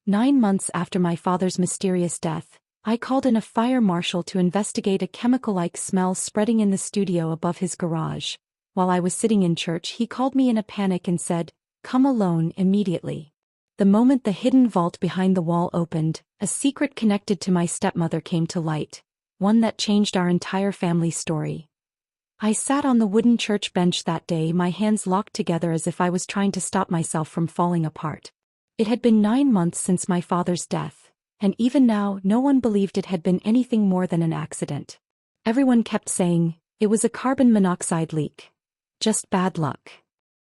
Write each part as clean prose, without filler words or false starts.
9 months after my father's mysterious death, I called in a fire marshal to investigate a chemical-like smell spreading in the studio above his garage. While I was sitting in church, he called me in a panic and said, "Come alone immediately." The moment the hidden vault behind the wall opened, a secret connected to my stepmother came to light, one that changed our entire family story. I sat on the wooden church bench that day, my hands locked together as if I was trying to stop myself from falling apart. It had been 9 months since my father's death, and even now no one believed it had been anything more than an accident. Everyone kept saying, it was a carbon monoxide leak. Just bad luck.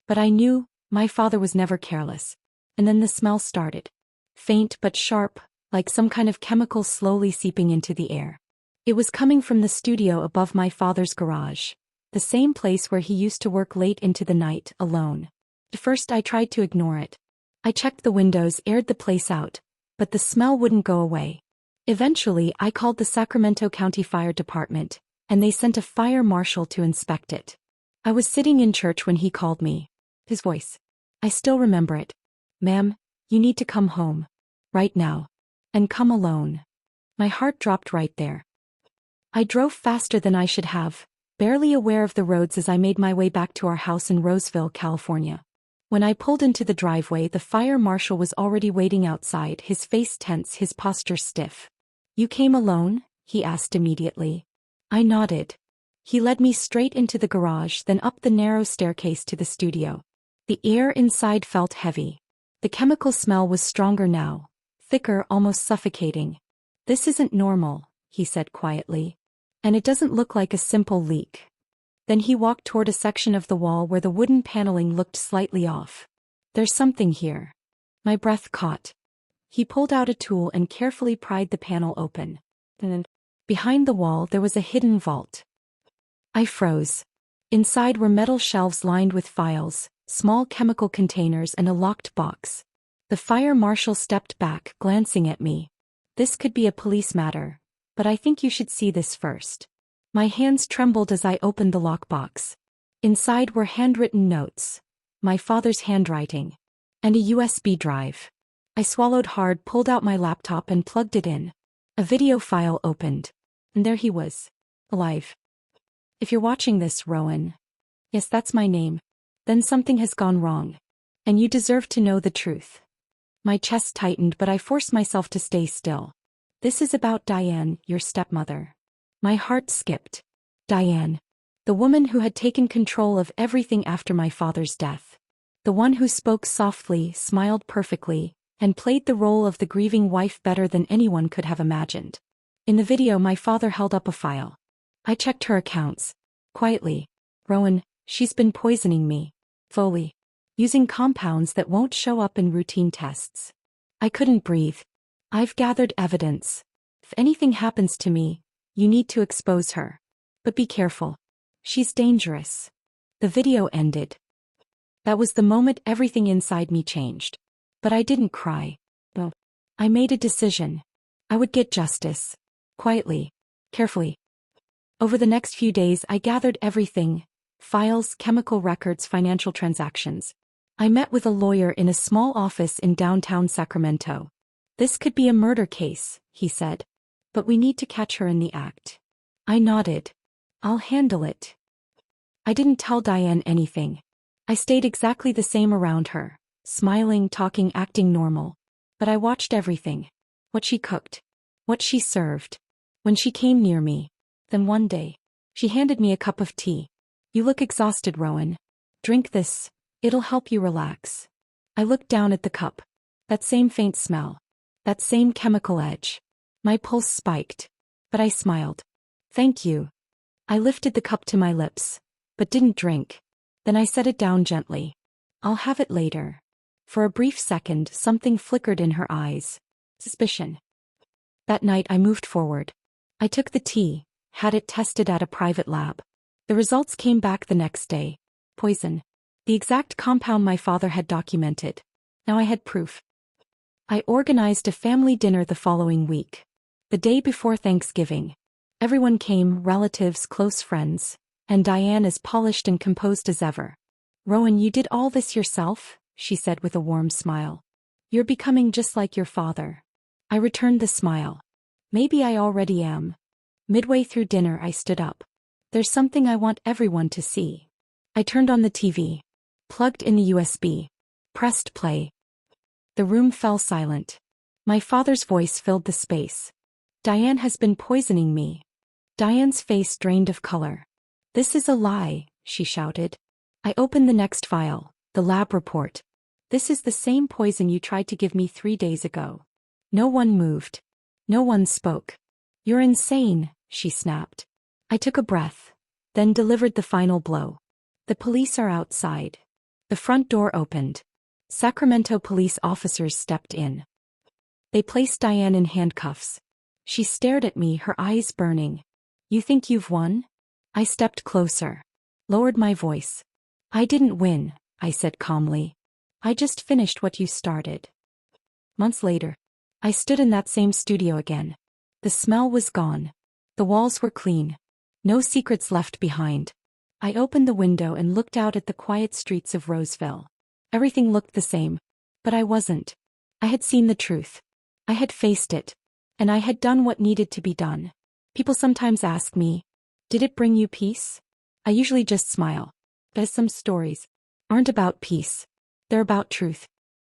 But I knew, my father was never careless. And then the smell started. Faint but sharp, like some kind of chemical slowly seeping into the air. It was coming from the studio above my father's garage. The same place where he used to work late into the night, alone. At first I tried to ignore it. I checked the windows, aired the place out, but the smell wouldn't go away. Eventually I called the Sacramento County Fire Department, and they sent a fire marshal to inspect it. I was sitting in church when he called me. His voice. I still remember it. "Ma'am, you need to come home. Right now. And come alone." My heart dropped right there. I drove faster than I should have, barely aware of the roads as I made my way back to our house in Roseville, California. When I pulled into the driveway, the fire marshal was already waiting outside, his face tense, his posture stiff. "You came alone?" he asked immediately. I nodded. He led me straight into the garage, then up the narrow staircase to the studio. The air inside felt heavy. The chemical smell was stronger now, thicker, almost suffocating. "This isn't normal," he said quietly. "And it doesn't look like a simple leak." Then he walked toward a section of the wall where the wooden paneling looked slightly off. "There's something here." My breath caught. He pulled out a tool and carefully pried the panel open. Then, behind the wall there was a hidden vault. I froze. Inside were metal shelves lined with files, small chemical containers and a locked box. The fire marshal stepped back, glancing at me. "This could be a police matter, but I think you should see this first." My hands trembled as I opened the lockbox. Inside were handwritten notes, my father's handwriting, and a USB drive. I swallowed hard, pulled out my laptop and plugged it in. A video file opened. And there he was. Alive. "If you're watching this, Rowan." Yes, that's my name. "Then something has gone wrong. And you deserve to know the truth." My chest tightened, but I forced myself to stay still. "This is about Diane, your stepmother." My heart skipped. Diane. The woman who had taken control of everything after my father's death. The one who spoke softly, smiled perfectly, and played the role of the grieving wife better than anyone could have imagined. In the video, my father held up a file. I checked her accounts. Quietly. "Rowan, she's been poisoning me. Slowly. Using compounds that won't show up in routine tests." I couldn't breathe. "I've gathered evidence. If anything happens to me, you need to expose her. But be careful. She's dangerous." The video ended. That was the moment everything inside me changed. But I didn't cry. No. I made a decision. I would get justice. Quietly. Carefully. Over the next few days I gathered everything. Files, chemical records, financial transactions. I met with a lawyer in a small office in downtown Sacramento. "This could be a murder case," he said. "But we need to catch her in the act." I nodded. "I'll handle it." I didn't tell Diane anything. I stayed exactly the same around her, smiling, talking, acting normal. But I watched everything. What she cooked. What she served. When she came near me. Then one day, she handed me a cup of tea. "You look exhausted, Rowan. Drink this. It'll help you relax." I looked down at the cup. That same faint smell. That same chemical edge. My pulse spiked. But I smiled. "Thank you." I lifted the cup to my lips, but didn't drink. Then I set it down gently. "I'll have it later." For a brief second, something flickered in her eyes. Suspicion. That night I moved forward. I took the tea, had it tested at a private lab. The results came back the next day. Poison. The exact compound my father had documented. Now I had proof. I organized a family dinner the following week. The day before Thanksgiving. Everyone came, relatives, close friends, and Diane as polished and composed as ever. "Rowan, you did all this yourself?" she said with a warm smile. You're becoming just like your father. I returned the smile. Maybe I already am. Midway through dinner I stood up. There's something I want everyone to see. I turned on the TV. Plugged in the USB. Pressed play. The room fell silent. My father's voice filled the space. Diane has been poisoning me. Diane's face drained of color. This is a lie, she shouted. I opened the next file, the lab report. This is the same poison you tried to give me 3 days ago. No one moved. No one spoke. You're insane, she snapped. I took a breath, then delivered the final blow. The police are outside. The front door opened. Sacramento police officers stepped in. They placed Diane in handcuffs. She stared at me, her eyes burning. You think you've won? I stepped closer. Lowered my voice. I didn't win, I said calmly. I just finished what you started. Months later, I stood in that same studio again. The smell was gone. The walls were clean. No secrets left behind. I opened the window and looked out at the quiet streets of Roseville. Everything looked the same. But I wasn't. I had seen the truth. I had faced it. And I had done what needed to be done. People sometimes ask me, did it bring you peace? I usually just smile. But some stories aren't about peace. They're about truth.